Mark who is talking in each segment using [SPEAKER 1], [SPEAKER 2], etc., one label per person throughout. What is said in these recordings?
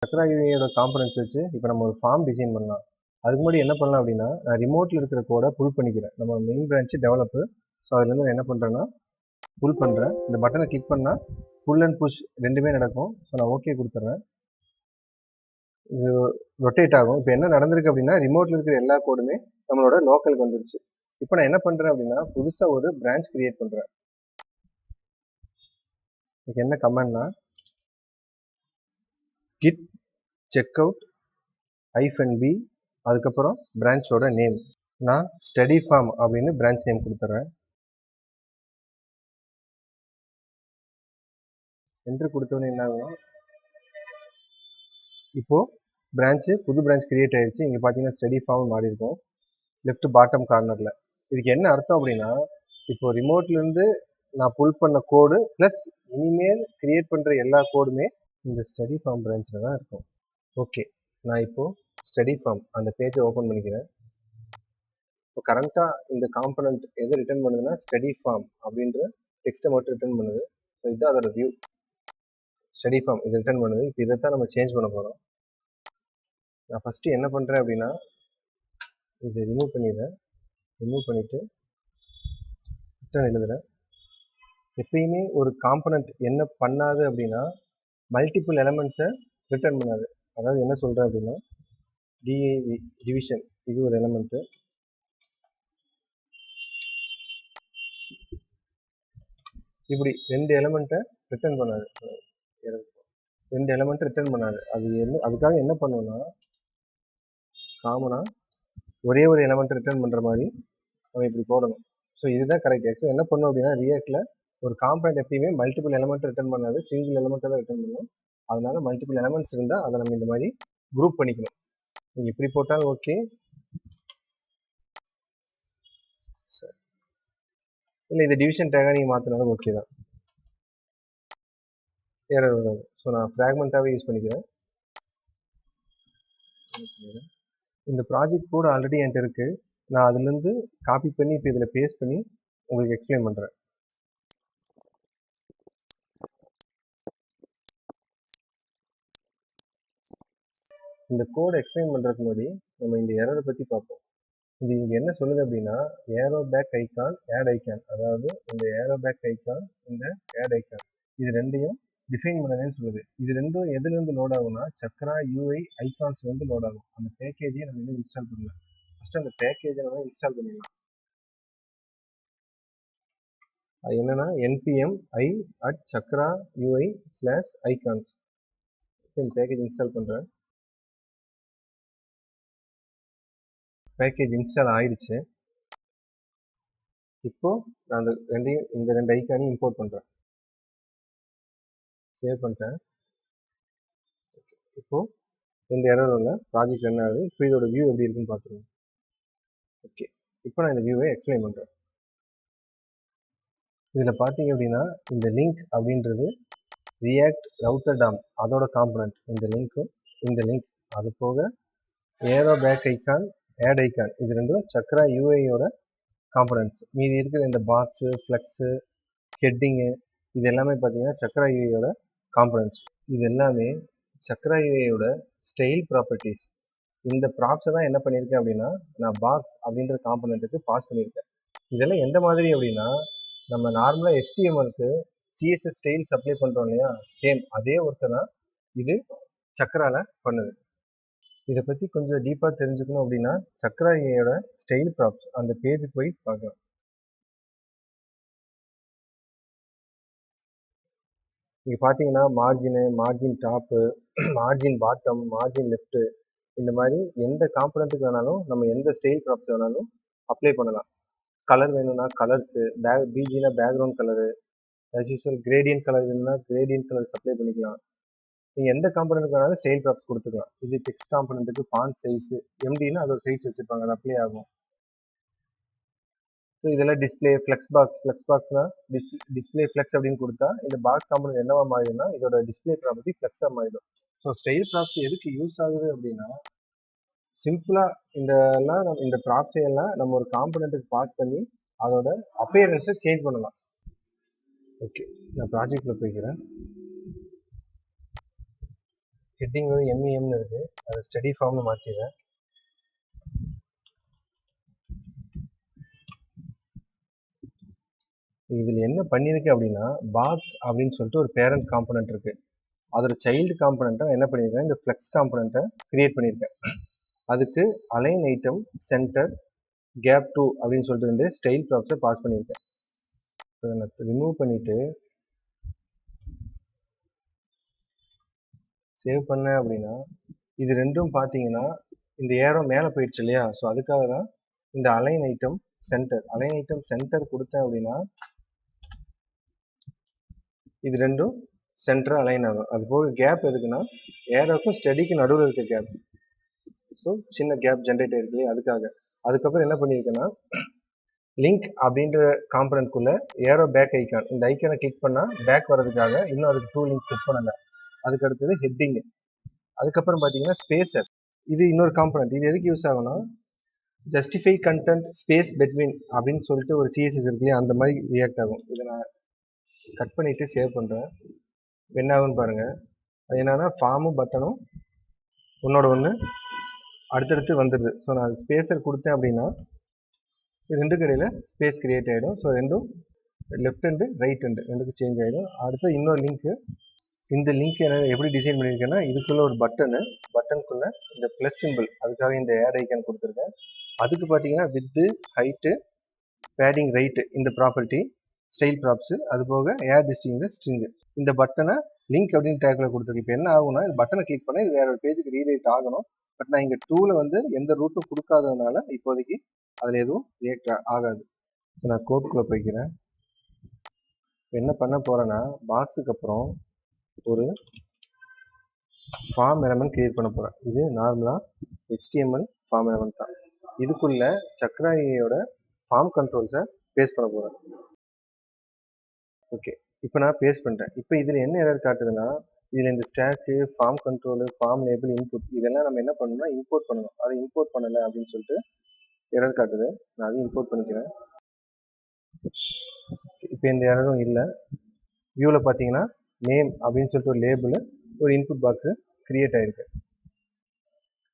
[SPEAKER 1] Chakra யூஐயோட components வச்சு இப்போ நம்ம ஒரு ஃபார்ம் டிசைன் பண்ணலாம். அதுக்கு முன்னாடி என்ன பண்ணலாம் அப்படின்னா, நான் ரிமோட்டில் இருக்கிற கோடை புல் பண்ணிக்கிறேன். நம்ம மெயின் பிரான்ச்சு டெவலப்பு. ஸோ அதுலேருந்து நான் என்ன பண்ணுறேன்னா புல் பண்ணுறேன். இந்த பட்டனை கிளிக் பண்ணால் புல் அண்ட் புஷ் ரெண்டுமே நடக்கும். ஸோ நான் ஓகே கொடுத்துட்றேன். இது ரொட்டேட் ஆகும். இப்போ என்ன நடந்திருக்கு அப்படின்னா, ரிமோட்டில் இருக்கிற எல்லா கோடுமே நம்மளோட லோக்கலுக்கு வந்துருச்சு. இப்போ நான் என்ன பண்ணுறேன் அப்படின்னா, புதுசாக ஒரு பிரான்ச் கிரியேட் பண்ணுறேன். இதுக்கு என்ன கமெண்ட்னா, கிட் செக்அவுட் -b அதுக்கப்புறம் பிரான்ச்சோட நேம். நான் ஸ்டடி ஃபார்ம் அப்படின்னு பிரான்ச் நேம் கொடுத்துட்றேன். என்ட்ரு கொடுத்தோன்னே என்ன ஆகும், இப்போது பிரான்ச்சு புது பிரான்ச் கிரியேட் ஆகிடுச்சு. இங்கே பார்த்தீங்கன்னா ஸ்டடி ஃபார்ம் மாறி இருக்கும் லெஃப்ட் பாட்டம் கார்னரில். இதுக்கு என்ன அர்த்தம் அப்படின்னா, இப்போது ரிமோட்லேருந்து நான் புல் பண்ண கோடு ப்ளஸ் இனிமேல் கிரியேட் பண்ணுற எல்லா கோடுமே இந்த ஸ்டடி ஃபார்ம் பிரான்ச்சில் தான் இருக்கும். ஓகே, நான் இப்போது ஸ்டடி ஃபார்ம் அந்த பேஜை ஓப்பன் பண்ணிக்கிறேன். இப்போ கரண்ட்டாக இந்த காம்பனண்ட் எதை ரிட்டர்ன் பண்ணுதுன்னா, ஸ்டடி ஃபார்ம் அப்படின்ற டெக்ஸ்ட்டை மட்டும் ரிட்டர்ன் பண்ணுது. ஸோ இதுதான் அதோட வியூ. ஸ்டடி ஃபார்ம் இது ரிட்டர்ன் பண்ணுது. இப்போ இதைத்தான் நம்ம சேஞ்ச் பண்ண போகிறோம். நான் ஃபஸ்ட்டு என்ன பண்ணுறேன் அப்படின்னா, இதை ரிமூவ் பண்ணிடுறேன். ரிமூவ் பண்ணிவிட்டு ரிட்டர்ன் எழுதுகிறேன். எப்பயுமே ஒரு காம்பனண்ட் என்ன பண்ணாது அப்படின்னா, மல்டிபிள் எலமெண்ட்ஸை ரிட்டர்ன் பண்ணாது. அதாவது என்ன சொல்கிறேன் அப்படின்னா, டிஐவி டிவிஷன் இது ஒரு எலமெண்ட்டு. இப்படி ரெண்டு எலமெண்ட்டை ரிட்டர்ன் பண்ணாது. ரெண்டு எலமெண்ட்டை ரிட்டர்ன் பண்ணாது. அது என்ன, அதுக்காக என்ன பண்ணுவோம்னா, காமனாக ஒரே ஒரு எலமெண்ட்டை ரிட்டர்ன் பண்ணுற மாதிரி நம்ம இப்படி போடணும். ஸோ இதுதான் கரெக்ட். ஆக்சுவலாக என்ன பண்ணணும் அப்படின்னா, ரியாக்டில் ஒரு காம்பனண்ட் எப்பயுமே மல்டிபிள் எலமெண்ட் ரிட்டர்ன் பண்ணாது, சிங்கிள் எலமெண்ட்டை தான் ரிட்டர்ன் பண்ணணும். அதனால மல்டிபிள் எலமெண்ட்ஸ் இருந்தால் அதை நம்ம இந்த மாதிரி குரூப் பண்ணிக்கணும். நீங்கள் இப்படி போட்டாலும் ஓகே, சரி இல்லை இது டிவிஷன் டேகாக நீங்கள் மாற்றினாலும் ஓகே தான், எரர் வராது. ஸோ நான் ஃப்ராக்மெண்ட்டாகவே யூஸ் பண்ணிக்கிறேன். இந்த ப்ராஜெக்ட் கூட ஆல்ரெடி என்கிட்ட இருக்குது. நான் அதுலேருந்து காப்பி பண்ணி இப்போ இதில் பேஸ்ட் பண்ணி உங்களுக்கு எக்ஸ்பிளைன் பண்ணுறேன். இந்த கோடை எக்ஸ்பிளைன் பண்ணுறதுக்கு முன்னாடி நம்ம இந்த எரரை பற்றி பார்ப்போம். இது இங்கே என்ன சொல்லுது அப்படின்னா, arrow back icon add icon, அதாவது இந்த ஏரோ பேக் ஐக்கான் இந்த ஆட் ஐக்கான் இது ரெண்டையும் டிஃபைன் பண்ணதுன்னு சொல்லுது. இது ரெண்டும் எதுலேருந்து லோட் ஆகும்னா, சக்ரா யூஐ ஐகான்ஸ்லேருந்து லோட் ஆகும். அந்த பேக்கேஜை நம்ம இன்னும் இன்ஸ்டால் பண்ணல. ஃபஸ்ட்டு அந்த பேக்கேஜை நம்ம இன்ஸ்டால் பண்ணிடலாம். அது என்னன்னா npm i@chakra-ui/icons. இந்த பேக்கேஜ் இன்ஸ்டால் பண்ணுறேன். பேக்கேஜ் இன்ஸ்டால் ஆயிடுச்சு. இப்போது நான் இந்த ரெண்டு ஐக்கானையும் இம்போர்ட் பண்ணுறேன். சேவ் பண்ணிட்டேன். இப்போது இந்த எரர் உள்ள ப்ராஜெக்ட் என்ன ஆகுது, இப்போ இதோட வியூ எப்படி இருக்குன்னு பார்த்துருவோம். ஓகே, இப்போ நான் இந்த வியூவை எக்ஸ்பிளைன் பண்ணுறேன். இதில் பார்த்தீங்க அப்படின்னா, இந்த லிங்க் அப்படின்றது ரியாக்ட் ரவுட்டர் டாம் அதோட காம்பனண்ட். இந்த லிங்க் அது போக arrow back icon add icon இது ரெண்டும் சக்ரா யூஐயோட காம்பனண்ட்ஸ். மீதி இருக்கிற இந்த பாக்ஸு ஃப்ளெக்ஸு ஹெட்டிங்கு இது எல்லாமே பார்த்தீங்கன்னா சக்ரா யூஐயோட காம்பனண்ட்ஸ். இது எல்லாமே சக்ரா யூஐயோட ஸ்டைல் ப்ராப்பர்ட்டிஸ். இந்த ப்ராப்ஸை தான் என்ன பண்ணியிருக்கேன் அப்படின்னா, நான் பாக்ஸ் அப்படின்ற காம்பனண்ட்டுக்கு பாஸ் பண்ணியிருக்கேன். இதெல்லாம் எந்த மாதிரி அப்படின்னா, நம்ம நார்மலாக HTMLக்கு CSS ஸ்டைல்ஸ் அப்ளை பண்ணுறோம் இல்லையா, சேம் அதே ஒர்க்கை தான் இது சக்ராவில் பண்ணுது. இதை பற்றி கொஞ்சம் டீப்பாக தெரிஞ்சுக்கணும் அப்படின்னா, சக்ரா யூஐயோட ஸ்டைல் ப்ராப்ஸ் அந்த பேஜுக்கு போய் பார்க்கலாம். இங்கே பார்த்தீங்கன்னா margin top, margin bottom, margin left, இந்த மாதிரி எந்த காம்பனண்ட்டுக்கு வேணாலும் நம்ம எந்த ஸ்டைல் ப்ராப்ஸ் வேணாலும் அப்ளை பண்ணலாம். கலர் வேணும்னா கலர்ஸு, பிஜினா background colour, as usual gradient colour வேணும்னா கிரேடியன்ட் கலர்ஸ் அப்ளை பண்ணிக்கலாம். நீங்கள் எந்த காம்பனண்ட்டுக்கு வேணாலும் ஸ்டைல் ப்ராப்ஸ் கொடுத்துக்கலாம். இது டெக்ஸ்ட் காம்பனண்ட்டுக்கு ஃபாண்ட் சைஸு எம்டினா அது ஒரு சைஸ் வச்சுருப்பாங்க, அது அப்ளை ஆகும். ஸோ இதெல்லாம் டிஸ்பிளே ஃப்ளெக்ஸ்னா டிஸ்பிளே ஃப்ளெக்ஸ் அப்படின்னு கொடுத்தா இந்த பாக்ஸ் காம்பனண்ட் என்னவா மாறிடும்னா இதோட டிஸ்பிளே ப்ராப்பர்ட்டி ஃப்ளெக்ஸாக மாறிடும். ஸோ ஸ்டைல் ப்ராப்ஸ் எதுக்கு யூஸ் ஆகுது அப்படின்னா, சிம்பிளாக இந்த ப்ராப்ஸை எல்லாம் நம்ம ஒரு காம்பனண்ட்டுக்கு பாஸ் பண்ணி அதோட அப்பியரன்ஸை சேஞ்ச் பண்ணலாம். ஓகே, நான் ப்ராஜெக்டில் போய்க்கிறேன். ஹெட்டிங் வந்து எம்இஎம்னு இருக்குது, அதை ஸ்டடி ஃபார்ம்னு மாற்றிடுறேன். இதில் என்ன பண்ணியிருக்கு அப்படின்னா, பாக்ஸ் அப்படின்னு சொல்லிட்டு ஒரு பேரண்ட் காம்பனண்ட் இருக்குது. அதோட சைல்டு காம்பனண்ட்டை என்ன பண்ணியிருக்கேன், இந்த ஃப்ளெக்ஸ் காம்பனண்ட்டை கிரியேட் பண்ணியிருக்கேன். அதுக்கு அலைன் ஐட்டம் சென்டர் கேப் 2 அப்படின்னு சொல்லிட்டு வந்து ஸ்டைல் ப்ராப்ஸை பாஸ் பண்ணியிருக்கேன். இதை நான் ரிமூவ் பண்ணிவிட்டு சேவ் பண்ணேன் அப்படின்னா, இது ரெண்டும் பார்த்தீங்கன்னா இந்த ஏரோ மேலே போயிடுச்சு இல்லையா? ஸோ அதுக்காக தான் இந்த அலைன் ஐட்டம் சென்டர் கொடுத்தேன் அப்படின்னா இது ரெண்டும் சென்டர் அலைன் ஆகும். அது போக கேப் எதுக்குன்னா, ஏரோக்கும் ஸ்டடிக்கும் நடுவில் இருக்க கேப். ஸோ சின்ன கேப் ஜென்ரேட் ஆயிருக்கு அதுக்காக. அதுக்கப்புறம் என்ன பண்ணியிருக்கேன்னா, லிங்க் அப்படின்ற காம்பனண்ட்குள்ளே ஏரோ பேக் ஐக்கான், இந்த ஐக்கானை கிளிக் பண்ணால் பேக் வர்றதுக்காக இன்னும் அதுக்கு 2 லிங்க் செட் பண்ணலை. அதுக்கு அடுத்தது ஹெட்டிங்கு. அதுக்கப்புறம் பார்த்தீங்கன்னா ஸ்பேசர், இது இன்னொரு காம்பனண்ட். இது எதுக்கு யூஸ் ஆகும்னா, ஜஸ்டிஃபை கண்டென்ட் ஸ்பேஸ் பெட்வீன் அப்படின்னு சொல்லிட்டு ஒரு சிஎஸ்எஸ் இருக்கு இல்லையா, அந்த மாதிரி ரியாக்ட் ஆகும். இதை நான் கட் பண்ணிவிட்டு சேவ் பண்ணுறேன். என்ன ஆகுன்னு பாருங்கள். அது என்னன்னா, ஃபார்மும் பட்டனும் ஒன்னோட ஒன்று அடுத்தடுத்து வந்துடுது. ஸோ நான் ஸ்பேஸர் கொடுத்தேன் அப்படின்னா ரெண்டு கடையில் ஸ்பேஸ் கிரியேட் ஆகிடும். ஸோ ரெண்டும் லெஃப்ட் ஹேண்டு ரைட் ஹேண்டு ரெண்டுக்கும் சேஞ்ச் ஆகிடும். அடுத்து இன்னொரு லிங்க்கு. இந்த லிங்க் என்ன எப்படி டிசைன் பண்ணியிருக்கேன்னா, இதுக்குள்ளே ஒரு பட்டனுக்குள்ளே இந்த ப்ளஸ் சிம்பிள், அதுக்காக இந்த ஆட் ஐக்கான் கொடுத்துருக்கேன். அதுக்கு பார்த்தீங்கன்னா வித்து, ஹைட்டு, பேடிங் ரைட்டு, இந்த ப்ராப்பர்ட்டி ஸ்டைல் ப்ராப்ஸு, அது போக ஏர் டிஸ்டிங் ஸ்ட்ரிங்கு. இந்த பட்டனை லிங்க் அப்படின்னு டேக்கில் கொடுத்துருக்கு. இப்போ என்ன ஆகும்னா, இந்த பட்டனை கிளிக் பண்ணால் இது வேற ஒரு பேஜுக்கு ரீரைட் ஆகணும். பட் நான் இங்கே டூவில் வந்து எந்த ரூட்டும் கொடுக்காததுனால இப்போதைக்கு அதில் எதுவும் ரியாக்ட் ஆகாது. நான் கோட்குள்ளே போய்க்கிறேன். என்ன பண்ண போகிறேன்னா, பாக்ஸுக்கு அப்புறம் ஒரு ஃபார்ம் எலமெண்ட் கிரியேட் பண்ண போகிறேன். இது நார்மலாக HTML ஃபார்ம் எலமெண்ட் தான். இதுக்குள்ள சக்ராயோட ஃபார்ம் கண்ட்ரோல்ஸை பேஸ்ட் பண்ண போகிறேன். ஓகே, இப்போ நான் பேஸ்ட் பண்ணுறேன். இப்போ இதில் என்ன எரர் காட்டுதுன்னா, இதில் இந்த stack, form control, form label, input இதெல்லாம் நம்ம என்ன பண்ணணும்னா இம்போர்ட் பண்ணணும். அதை இம்போர்ட் பண்ணலை அப்படின்னு சொல்லிட்டு எரர் காட்டுது. நான் அதையும் இம்போர்ட் பண்ணிக்கிறேன். இப்போ இந்த எரரும் இல்லை. வியூவில் பார்த்தீங்கன்னா நேம் அப்படின்னு சொல்லிட்டு ஒரு லேபிள், ஒரு இன்புட் பாக்ஸு கிரியேட் ஆகிருக்கு.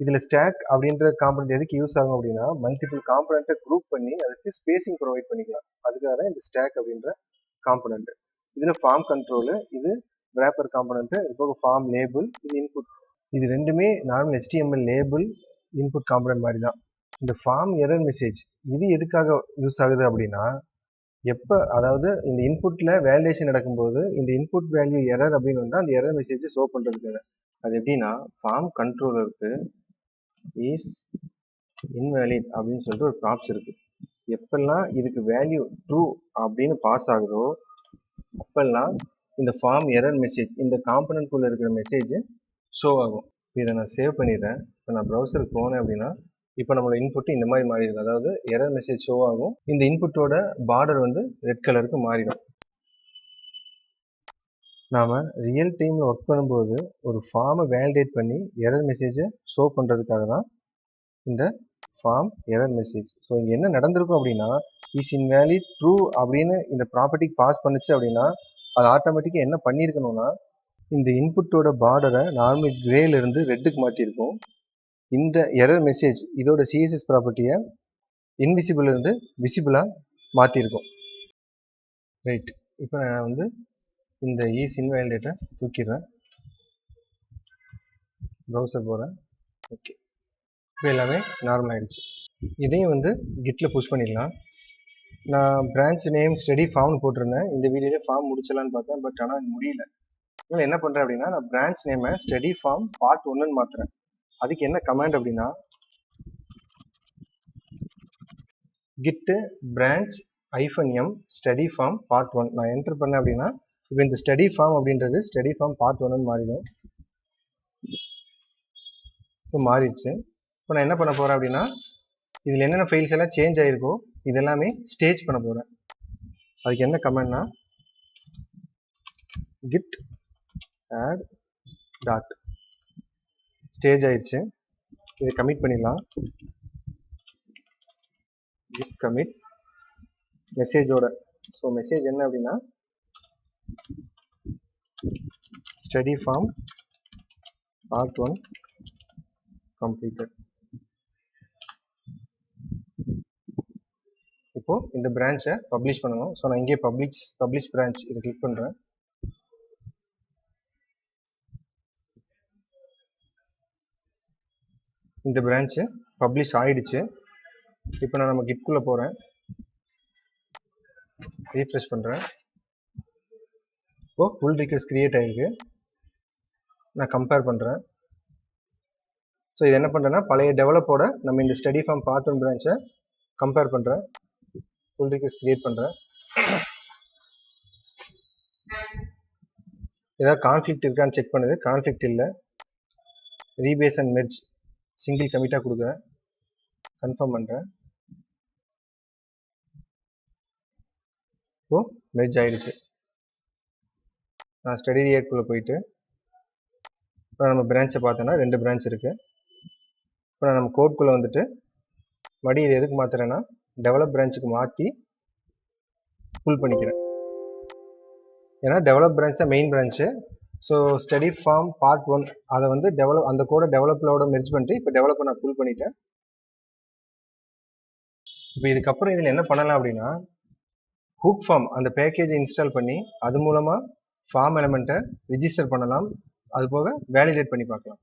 [SPEAKER 1] இதில் ஸ்டாக் அப்படின்ற காம்பனண்ட் எதுக்கு யூஸ் ஆகும் அப்படின்னா, மல்டிபிள் காம்பனண்ட்டை குரூப் பண்ணி அதுக்கு ஸ்பேசிங் ப்ரொவைட் பண்ணிக்கலாம். அதுக்காக தான் இந்த ஸ்டாக் அப்படின்ற காம்பனண்ட். இதில் ஃபார்ம் கண்ட்ரோலு, இது ரேப்பர் காம்பனண்ட்டு, இது போக ஃபார்ம் லேபிள், இது இன்புட். இது ரெண்டுமே normal HTML label input component மாதிரி தான். இந்த ஃபார்ம் எரர் மெசேஜ் இது எதுக்காக யூஸ் ஆகுது அப்படின்னா, எப்போ அதாவது இந்த இன்புட்டில் வேலிடேஷன் நடக்கும்போது இந்த இன்புட் வேல்யூ எரர் அப்படின்னு வந்தால் அந்த எரர் மெசேஜை ஷோ பண்ணுறதுக்காக. அது எப்படின்னா, ஃபார்ம் கண்ட்ரோலருக்கு இஸ் இன்வேலிட் அப்படின்னு சொல்லிட்டு ஒரு ப்ராப்ஸ் இருக்குது. எப்பெல்லாம் இதுக்கு வேல்யூ ட்ரூ அப்படின்னு பாஸ் ஆகுதோ அப்பெல்லாம் இந்த ஃபார்ம் எரர் மெசேஜ் இந்த காம்பனண்ட்குள்ளே இருக்கிற மெசேஜ் ஷோ ஆகும். இதை நான் சேவ் பண்ணிடுறேன். இப்போ நான் ப்ரௌசருக்கு போனேன் அப்படின்னா இப்போ நம்மளோட இன்புட் இந்த மாதிரி மாறிடும். அதாவது எரர் மெசேஜ் ஷோ ஆகும். இந்த இன்புட்டோட பார்டர் வந்து ரெட் கலருக்கு மாறிடும். நாம் ரியல் டைமில் ஒர்க் பண்ணும்போது ஒரு ஃபார்மை வேலிடேட் பண்ணி எரர் மெசேஜை ஷோ பண்ணுறதுக்காக தான் இந்த ஃபார்ம் எரர் மெசேஜ். ஸோ இங்கே என்ன நடந்திருக்கும் அப்படின்னா, இஸ் இன்வேலிட் ட்ரூ அப்படின்னு இந்த ப்ராப்பர்ட்டிக்கு பாஸ் பண்ணுச்சு அப்படின்னா அது ஆட்டோமேட்டிக்காக என்ன பண்ணியிருக்கணும்னா, இந்த இன்புட்டோட பார்டரை நார்மல் கிரேலேருந்து ரெட்டுக்கு மாற்றிருக்கும். இந்த எரர் மெசேஜ் இதோட சிஎஸ்எஸ் ப்ராப்பர்ட்டியை இன்விசிபிள் இருந்து விசிபிளாக மாற்றிருக்கும். ரைட், இப்போ நான் வந்து இந்த இஸ் இன்வேலிடேட்டை தூக்கிடுறேன். ப்ரௌசர் போகிறேன். ஓகே, இப்போ எல்லாமே நார்மல் ஆகிடுச்சு. இதையும் வந்து கிட்டில் புஷ் பண்ணிடலாம். நான் பிரான்ச் நேம் ஸ்டடி ஃபார்ம்னு போட்டிருந்தேன். இந்த வீடியோலேயே ஃபார்ம் முடிச்சலான்னு பார்த்தேன். பட் ஆனால் முடியல. அதனால் என்ன பண்ணுறேன் அப்படின்னா, நான் பிரான்ச் நேமை ஸ்டடி ஃபார்ம் பார்ட் 1ன்னு மாற்றுறேன். அதுக்கு என்ன கமாண்ட் அப்படின்னா, git branch -m study form part 1 நான் என்டர் பண்ணேன் அப்படின்னா இப்போ இந்த ஸ்டடி ஃபார்ம் அப்படின்றது ஸ்டடி ஃபார்ம் பார்ட் 1ன்னு மாறிடும். இப்போ மாறிடுச்சு. இப்போ நான் என்ன பண்ண போகிறேன் அப்படின்னா, இதில் என்னென்ன ஃபைல்ஸ் எல்லாம் சேஞ்ச் ஆகிருக்கோ இதெல்லாமே ஸ்டேஜ் பண்ண போகிறேன். அதுக்கு என்ன கமெண்ட்னா, git add டாட் ஸ்டேஜ் ஆயிடுச்சு. இதை கமிட் பண்ணிடலாம். git commit மெசேஜோட. ஸோ மெசேஜ் என்ன அப்படின்னா, ஸ்டடி ஃபார்ம் part 1 completed. இப்போ இந்த பிரான்ச்சை பப்ளிஷ் பண்ணணும். ஸோ நான் இங்கே பப்ளிஷ் பிரான்ச் இதை கிளிக் பண்ணுறேன். இந்த பிரான்ச்சு பப்ளிஷ் ஆயிடுச்சு. இப்போ நான் நம்ம கிட்குள்ளே போகிறேன், ரீஃப்ரெஷ் பண்ணுறேன். இப்போது புல் ரிக்வெஸ்ட் கிரியேட் ஆகிருக்கு. நான் கம்பேர் பண்ணுறேன். ஸோ இது என்ன பண்ணுறேன்னா, பழைய டெவலப்போட நம்ம இந்த ஸ்டடி ஃபார்ம் பார்ட் 1 பிரான்ச்சை கம்பேர் பண்ணுறேன். புல் ரிக்வெஸ்ட் கிரியேட் பண்ணுறேன். ஏதாவது கான்ஃப்ளிக்ட் இருக்கான்னு செக் பண்ணுது. கான்ஃப்ளிக்ட் இல்லை. ரீபேஸ் அண்ட் மெர்ஜ் சிங்கிள் கமிட்டாக கொடுக்குறேன். கன்ஃபார்ம் பண்ணுறேன். இப்போது மெர்ஜ் ஆகிடுச்சு. நான் ஸ்டடி ரியாக்ட்குள்ளே போயிட்டு இப்போ நம்ம பிரான்ச்சை பார்த்தோன்னா 2 பிரான்ச் இருக்குது. இப்போ நான் நம்ம கோட்குள்ளே வந்துட்டு மறுபடியும் இது எதுக்கு மாற்றுறேன்னா, டெவலப் பிரான்ச்சுக்கு மாற்றி புல் பண்ணிக்கிறேன். ஏன்னா டெவலப் பிரான்ச் தான் main branch. So study form part 1 அதை வந்து அந்த கோடை டெவலப்போட மெர்ஜ் பண்ணிட்டு இப்போ டெவலப்பை நான் புல் பண்ணிட்டேன். இப்போ இதுக்கப்புறம் இதில் என்ன பண்ணலாம் அப்படின்னா, ஹூக் ஃபார்ம் அந்த பேக்கேஜை இன்ஸ்டால் பண்ணி அது மூலமாக ஃபார்ம் எலமெண்ட்டை ரிஜிஸ்டர் பண்ணலாம். அது போக வேலிடேட் பண்ணி பார்க்கலாம்.